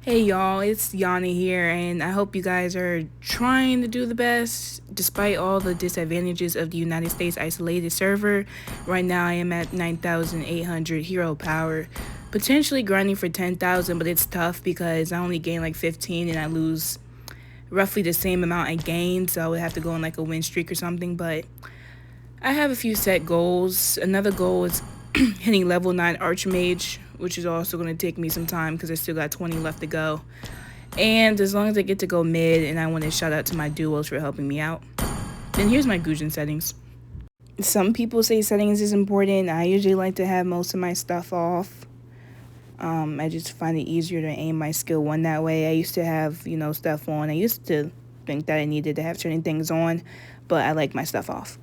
Hey y'all, it's Yanni here, and I hope you guys are trying to do the best despite all the disadvantages of the United States isolated server. Right now, I am at 9,800 hero power, potentially grinding for 10,000, but it's tough because I only gain like 15 and I lose roughly the same amount I gained, so I would have to go on like a win streak or something. But I have a few set goals. Another goal is hitting level 9 Archmage, which is also going to take me some time because I still got 20 left to go. And as long as I get to go mid, and I want to shout out to my duos for helping me out. Then here's my Gusion settings. Some people say settings is important. I usually like to have most of my stuff off. I just find it easier to aim my skill 1 that way. I used to have, stuff on. I used to think that I needed to have certain things on, but I like my stuff off.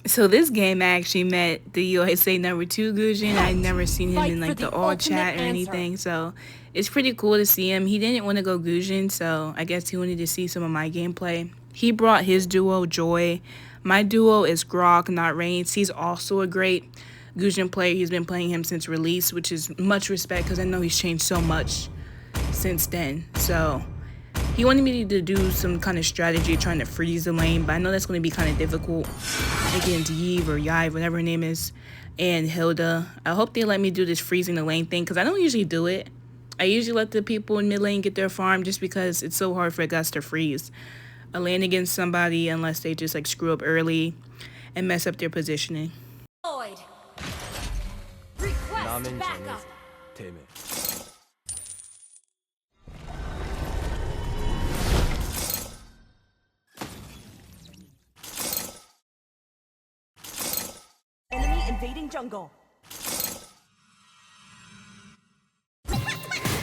So this game I actually met the USA #2 Gusion. I'd never seen him in like the all chat or anything, so it's pretty cool to see him. He didn't want to go Gusion, so I guess he wanted to see some of my gameplay. He brought his duo Joy. My duo is Grok, not Reigns. He's also a great Gusion player. He's been playing him since release, which is much respect because I know he's changed so much since then. So he wanted me to do some kind of strategy trying to freeze the lane, but I know that's going to be kind of difficult against Yves or Yive, whatever her name is, and Hilda. I hope they let me do this freezing the lane thing because I don't usually do it. I usually let the people in mid lane get their farm just because it's so hard for Gus to freeze a lane against somebody unless they just like screw up early and mess up their positioning. Request backup. Enemy invading jungle.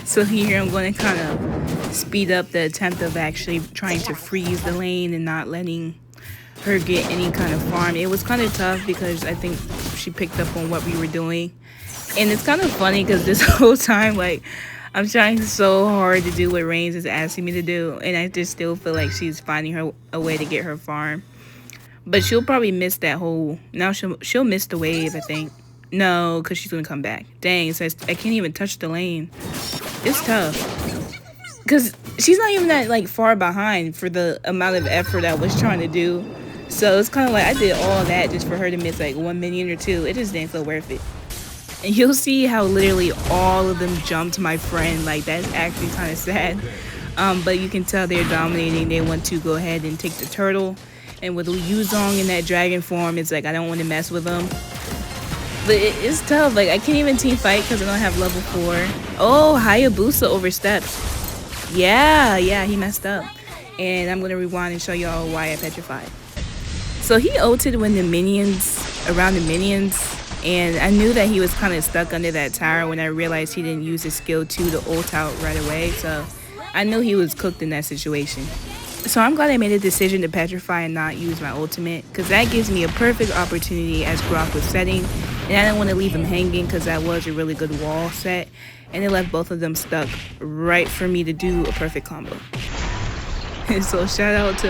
So here I'm going to kind of speed up the attempt of actually trying to freeze the lane and not letting her get any kind of farm. It was kind of tough because I think she picked up on what we were doing. And it's kind of funny because this whole time, like, I'm trying so hard to do what Reigns is asking me to do, and I just still feel like she's finding her a way to get her farm. But she'll probably miss that whole... Now she'll miss the wave, I think. No, because she's going to come back. Dang, it says I can't even touch the lane. It's tough. Because she's not even that, like, far behind for the amount of effort I was trying to do. So it's kind of like I did all that just for her to miss, like, 1 minion or 2. It just didn't feel worth it. And you'll see how literally all of them jumped my friend. Like, that's actually kind of sad. But you can tell they're dominating. They want to go ahead and take the turtle. And with Yuzong in that dragon form, it's like I don't want to mess with them. But it's tough. Like, I can't even team fight because I don't have level 4. Oh, Hayabusa overstepped. Yeah, he messed up. And I'm going to rewind and show y'all why I petrified. So he ulted when around the minions. And I knew that he was kind of stuck under that tower when I realized he didn't use his skill 2 to ult out right away. So I knew he was cooked in that situation. So I'm glad I made a decision to petrify and not use my ultimate, because that gives me a perfect opportunity as Grok was setting, and I didn't want to leave him hanging because that was a really good wall set, and it left both of them stuck right for me to do a perfect combo. And so shout out to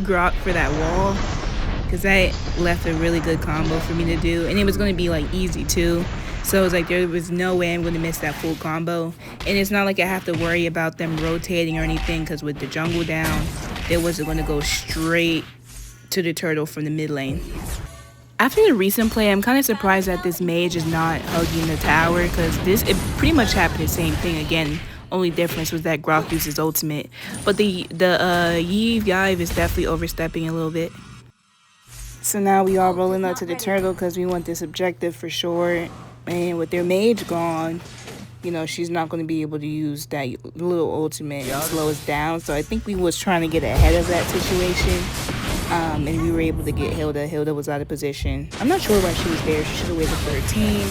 Grok for that wall, because that left a really good combo for me to do, and it was going to be like easy too. So it was like there was no way I'm going to miss that full combo. And it's not like I have to worry about them rotating or anything, because with the jungle down, they wasn't going to go straight to the turtle from the mid lane. After the recent play, I'm kind of surprised that this mage is not hugging the tower, because it pretty much happened the same thing again. Only difference was that Grok used his ultimate. But the Yive is definitely overstepping a little bit. So now we are rolling up to the turtle because we want this objective for sure. And with their mage gone, she's not going to be able to use that little ultimate and slow us down. So I think we was trying to get ahead of that situation. And we were able to get Hilda. Hilda was out of position. I'm not sure why she was there. She should have waited for her team.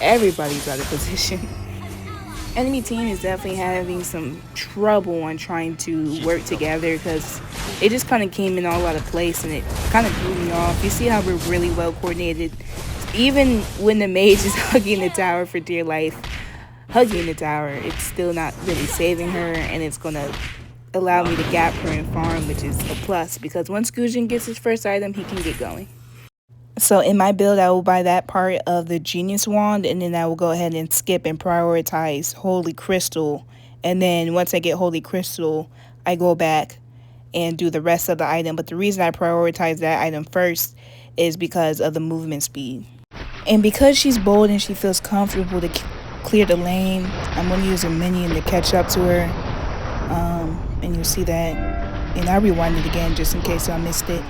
Everybody's out of position. Enemy team is definitely having some trouble on trying to work together because it just kind of came in all out of place and it kind of threw me off. You see how we're really well coordinated. Even when the mage is hugging the tower for dear life, hugging the tower, it's still not really saving her, and it's going to allow me to gap her and farm, which is a plus because once Gusion gets his first item, he can get going. So in my build, I will buy that part of the Genius Wand, and then I will go ahead and skip and prioritize Holy Crystal And then once I get Holy Crystal, I go back and do the rest of the item. But the reason I prioritize that item first is because of the movement speed. And because she's bold and she feels comfortable to clear the lane, I'm going to use a minion to catch up to her. And you'll see that. And I'll rewind it again just in case I missed it.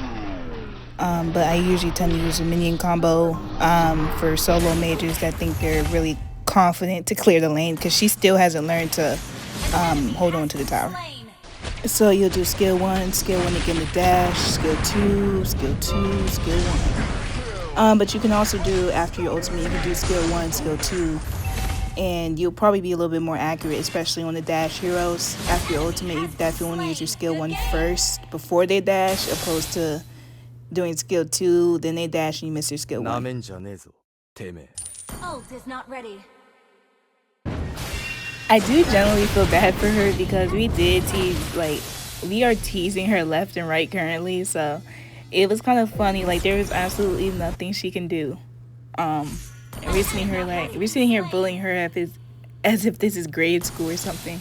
But I usually tend to use a minion combo for solo mages that think they're really confident to clear the lane, because she still hasn't learned to hold on to the tower. So you'll do skill 1 to get in the dash, skill 2, skill 2, skill 1. But you can also do, after your ultimate, you can do skill 1, skill 2, and you'll probably be a little bit more accurate, especially on the dash heroes. After your ultimate, you definitely want to use your skill 1 first before they dash, opposed to doing skill 2, then they dash and you miss your skill 1. Ult is not ready. I do generally feel bad for her because we are teasing her left and right currently, so it was kind of funny. Like, there was absolutely nothing she can do. And we're sitting here bullying her as if this is grade school or something.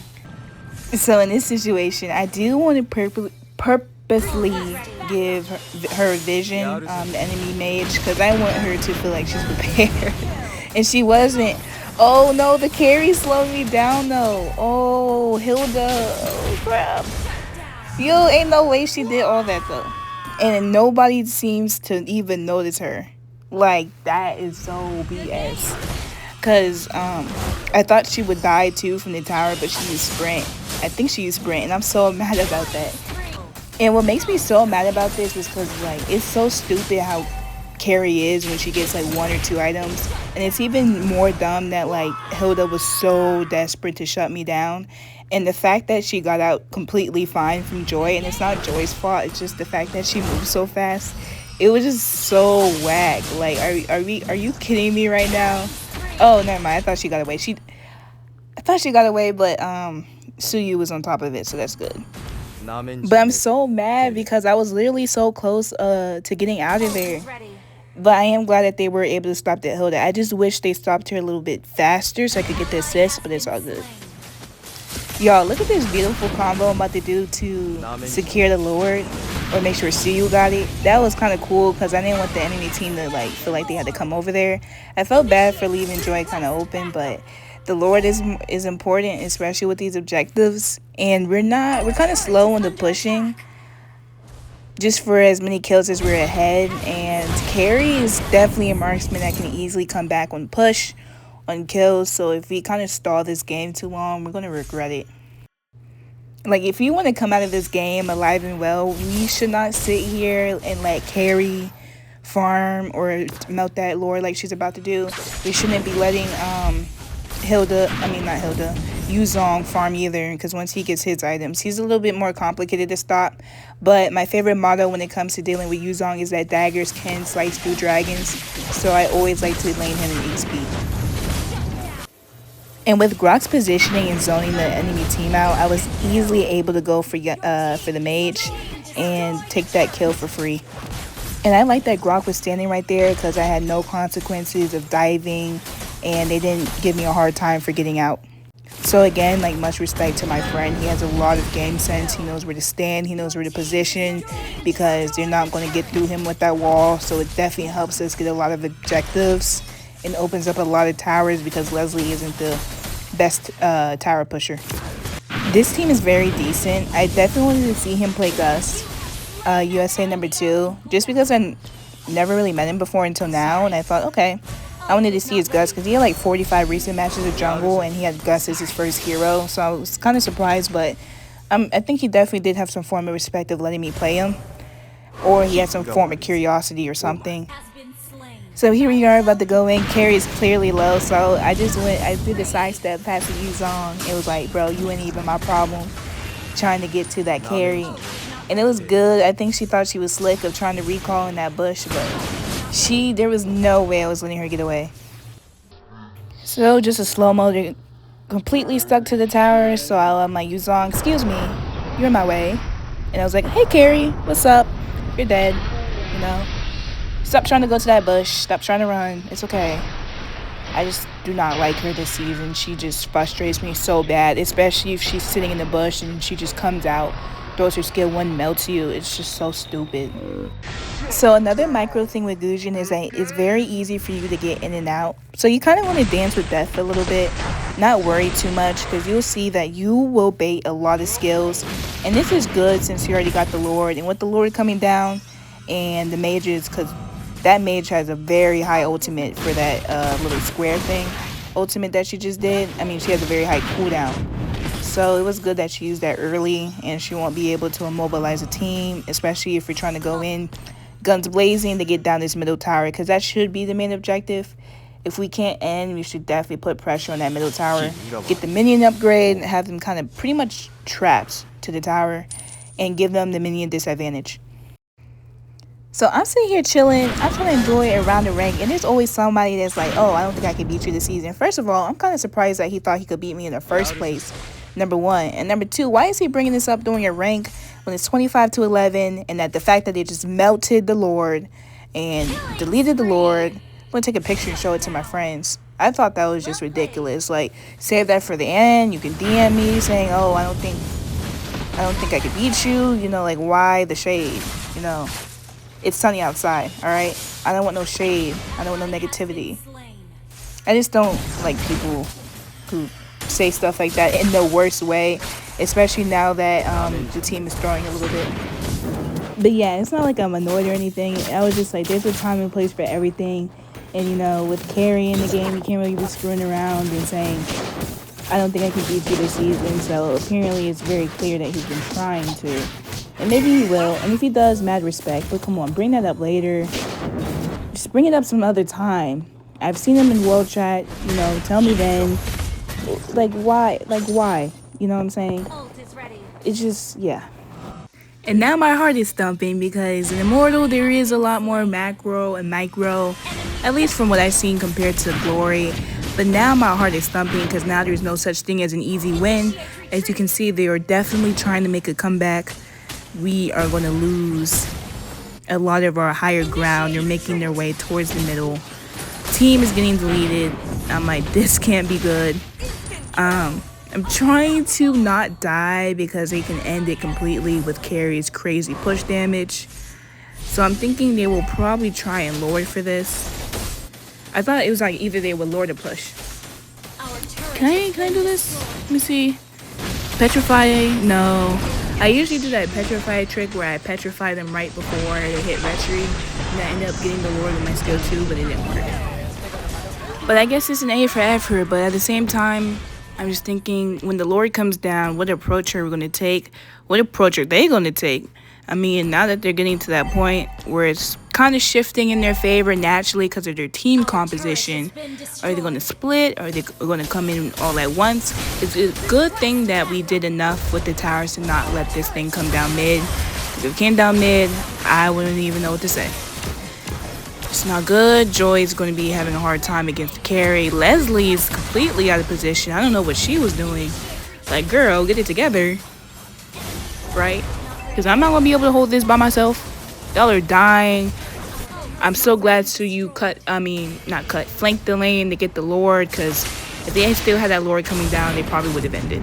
So in this situation, I do want to purposely give her vision, the enemy mage, because I want her to feel like she's prepared. And she wasn't. Oh no, the carry slowed me down though. Oh, Hilda. Oh crap. Yo, ain't no way she did all that though. And nobody seems to even notice her. Like, that is so BS. Because I thought she would die too from the tower, but she used sprint. I think she used sprint, and I'm so mad about that. And what makes me so mad about this is because, like, it's so stupid how carry is when she gets like 1 or 2 items. And it's even more dumb that, like, Hilda was so desperate to shut me down. And the fact that she got out completely fine from Joy, and it's not Joy's fault, it's just the fact that she moved so fast. It was just so whack. Like, are you kidding me right now? Oh, never mind. I thought she got away. But Suyu was on top of it, so that's good. But I'm so mad because I was literally so close to getting out of there. But I am glad that they were able to stop that Hilda. I just wish they stopped her a little bit faster so I could get the assist, but it's all good. Y'all, look at this beautiful combo I'm about to do to secure the Lord, or make sure Suyu got it. That was kind of cool because I didn't want the enemy team to like feel like they had to come over there. I felt bad for leaving Joy kind of open, but the Lord is important, especially with these objectives. And we're kind of slow on the pushing, just for as many kills as we're ahead. And carry is definitely a marksman that can easily come back on push, on kills. So if we kind of stall this game too long, we're going to regret it. Like, if you want to come out of this game alive and well, we should not sit here and let carry farm or melt that Lord like she's about to do. We shouldn't be letting Yuzong farm either, because once he gets his items, he's a little bit more complicated to stop. But my favorite motto when it comes to dealing with Yuzong is that daggers can slice through dragons, so I always like to lane him in XP. And with Grok's positioning and zoning the enemy team out, I was easily able to go for the mage and take that kill for free. And I like that Grok was standing right there because I had no consequences of diving, and they didn't give me a hard time for getting out. So again, like, much respect to my friend. He has a lot of game sense. He knows where to stand. He knows where to position, because they're not going to get through him with that wall. So it definitely helps us get a lot of objectives and opens up a lot of towers, because Leslie isn't the best tower pusher. This team is very decent. I definitely wanted to see him play Gus, USA number 2, just because I never really met him before until now, and I thought, okay, I wanted to see his Gus because he had like 45 recent matches of jungle, and he had Gus as his first hero, so I was kind of surprised. But I think he definitely did have some form of respect of letting me play him, or he had some form of curiosity or something. So here we are about to go in. Carry is clearly low, so I did the sidestep past the Yuzong. It was like, bro, you ain't even my problem trying to get to that carry. And it was good. I think she thought she was slick of trying to recall in that bush, but there was no way I was letting her get away. So just a slow-mo to completely stuck to the tower, so I let my Yuzong, excuse me, you're in my way. And I was like, hey Carrie, what's up? You're dead, you know. Stop trying to go to that bush. Stop trying to run. It's okay. I just do not like her this season. She just frustrates me so bad, especially if she's sitting in the bush and she just comes out, throws her skill 1, melts you. It's just so stupid. So another micro thing with Gusion is that it's very easy for you to get in and out. So you kind of want to dance with death a little bit, not worry too much, because you'll see that you will bait a lot of skills. And this is good since you already got the Lord. And with the Lord coming down and the mages, because that mage has a very high ultimate for that little square thing ultimate that she just did. I mean, she has a very high cooldown. So it was good that she used that early, and she won't be able to immobilize a team, especially if you're trying to go in guns blazing to get down this middle tower, because that should be the main objective. If we can't end, we should definitely put pressure on that middle tower, get the minion upgrade, have them kind of pretty much trapped to the tower, and give them the minion disadvantage. So I'm sitting here chilling. I'm trying to enjoy a round of rank, and there's always somebody that's like, oh, I don't think I can beat you this season. First of all, I'm kind of surprised that he thought he could beat me in the first place, number one. And number two, why is he bringing this up during a rank when it's 25-11, and that the fact that they just melted the Lord and deleted the Lord? I'm going to take a picture and show it to my friends. I thought that was just ridiculous. Like, save that for the end. You can DM me saying, oh, I don't think I could beat you. You know, like, why the shade? You know, it's sunny outside, all right? I don't want no shade. I don't want no negativity. I just don't like people who say stuff like that in the worst way, especially now that the team is throwing a little bit. But yeah, it's not like I'm annoyed or anything. I was just like, there's a time and place for everything. And, you know, with carry in the game, you can't really be screwing around and saying, I don't think I can beat you this season. So apparently it's very clear that he's been trying to. And maybe he will. And if he does, mad respect. But come on, bring that up later. Just bring it up some other time. I've seen him in World Chat. You know, tell me then. Like, why? Like, why? You know what I'm saying? It's just, yeah. And now my heart is thumping because in Immortal there is a lot more macro and micro, at least from what I've seen compared to Glory. But now my heart is thumping because now there's no such thing as an easy win. As you can see, they are definitely trying to make a comeback. We are going to lose a lot of our higher ground. They're making their way towards the middle. Team is getting deleted. I'm like, this can't be good. I'm trying to not die because they can end it completely with Carrie's crazy push damage. So I'm thinking they will probably try and Lord for this. I thought it was like either they would Lord or push. Can I do this? Let me see. Petrify? No. I usually do that petrify trick where I petrify them right before they hit retry. And I end up getting the Lord with my skill too, but it didn't work. But I guess it's an A for effort, but at the same time, I'm just thinking, when the Lord comes down, what approach are we going to take? What approach are they going to take? I mean, now that they're getting to that point where it's kind of shifting in their favor naturally because of their team composition, are they going to split? Are they going to come in all at once? It's a good thing that we did enough with the towers to not let this thing come down mid. If it came down mid, I wouldn't even know what to say. It's not good. Joy's going to be having a hard time against carry. Leslie's completely out of position. I don't know what she was doing. Like, girl, get it together. Right? Because I'm not going to be able to hold this by myself. Y'all are dying. I'm so glad you flank the lane to get the Lord. Because if they still had that Lord coming down, they probably would have ended.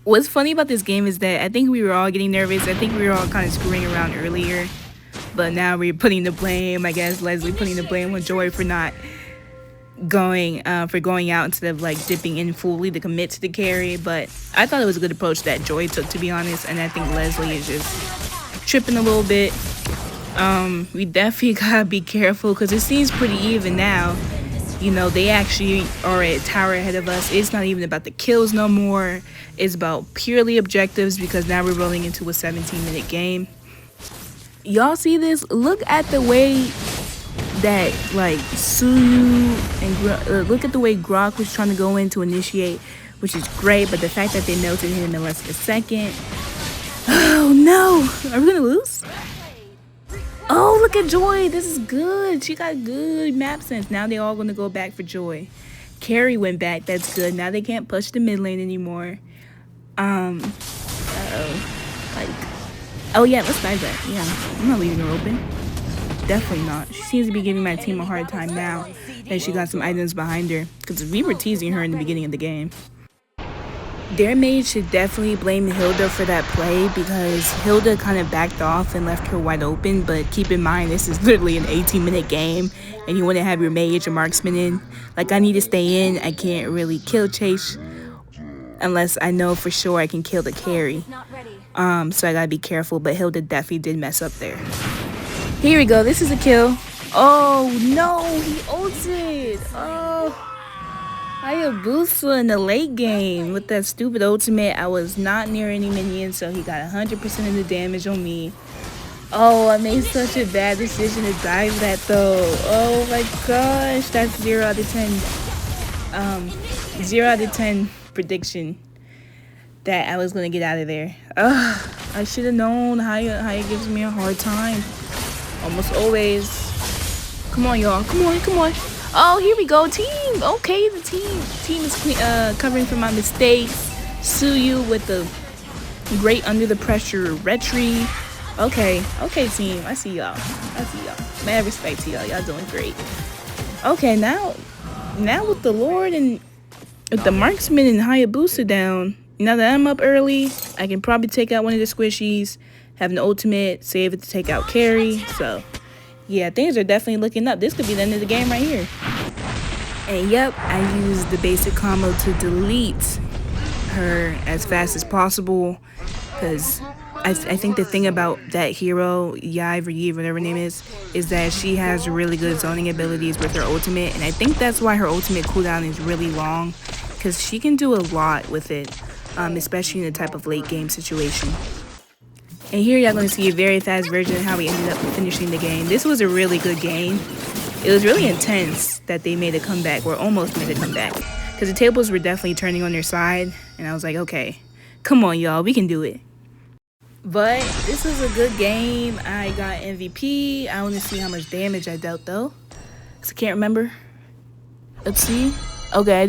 What's funny about this game is that I think we were all getting nervous. I think we were all kind of screwing around earlier. But now we're putting the blame, I guess, Leslie putting the blame on Joy for not going out instead of like dipping in fully to commit to the carry. But I thought it was a good approach that Joy took, to be honest. And I think Leslie is just tripping a little bit. We definitely gotta be careful because it seems pretty even now. You know, they actually are a tower ahead of us. It's not even about the kills no more. It's about purely objectives because now we're rolling into a 17-minute game. Y'all see this? Look at the way that like Suyu and look at the way Grok was trying to go in to initiate, which is great. But the fact that they melted him in less than a second. Oh no! Are we gonna lose? Oh, look at Joy. This is good. She got good map sense. Now they all gonna go back for Joy. Carrie went back. That's good. Now they can't push the mid lane anymore. Oh yeah, let's dive that. Yeah, I'm not leaving her open. definitely not. She seems to be giving my team a hard time now that she got some items behind her, because we were teasing her in the beginning of the game. Their mage should definitely blame Hilda for that play, because Hilda kind of backed off and left her wide open. But keep in mind, this is literally an 18-minute game, and you want to have your mage or marksman in. Like, I need to stay in. I can't really kill chase unless I know for sure I can kill the carry. So I gotta be careful. But Hilda definitely did mess up there. Here we go. This is a kill. Oh no, he ulted. Oh. Hayabusa in the late game with that stupid ultimate. I was not near any minions, so he got 100% of the damage on me. Oh, I made such a bad decision to dive that though. Oh my gosh, that's 0 out of 10. 0 out of 10 prediction that I was gonna get out of there. Ugh, I should have known. Haya gives me a hard time. Almost always. Come on, y'all. Come on, come on. Oh, here we go, team. Okay, the team is covering for my mistakes. Suyu with the great under the pressure retry. Okay, team. I see y'all. Mad respect to y'all. Y'all doing great. Okay, now with the Lord and with the marksman and Hayabusa down. Now that I'm up early, I can probably take out one of the squishies, have an ultimate, save it to take out carry. So yeah, things are definitely looking up. This could be the end of the game right here. And yep, I used the basic combo to delete her as fast as possible, because I think the thing about that hero, Yive or Yive, whatever her name is that she has really good zoning abilities with her ultimate. And I think that's why her ultimate cooldown is really long, because she can do a lot with it, especially in a type of late game situation. And here y'all going to see a very fast version of how we ended up finishing the game. This was a really good game. It was really intense that they made a comeback, or almost made a comeback, because the tables were definitely turning on their side. And I was like, okay, come on, y'all, we can do it. But this was a good game. I got MVP. I want to see how much damage I dealt, though, because I can't remember. Let's see. Okay,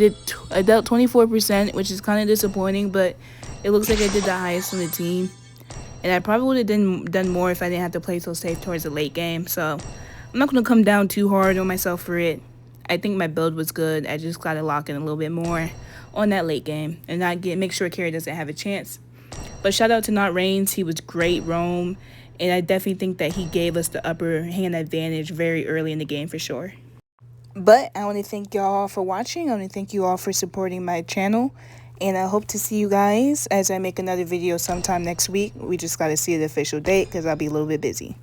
I dealt 24%, which is kind of disappointing, but it looks like I did the highest on the team. And I probably would have done more if I didn't have to play so safe towards the late game. So I'm not going to come down too hard on myself for it. I think my build was good. I just got to lock in a little bit more on that late game and make sure Carry doesn't have a chance. But shout out to Not Reigns. He was great roam. And I definitely think that he gave us the upper hand advantage very early in the game for sure. But I want to thank y'all for watching. I want to thank you all for supporting my channel. And I hope to see you guys as I make another video sometime next week. We just got to see the official date because I'll be a little bit busy.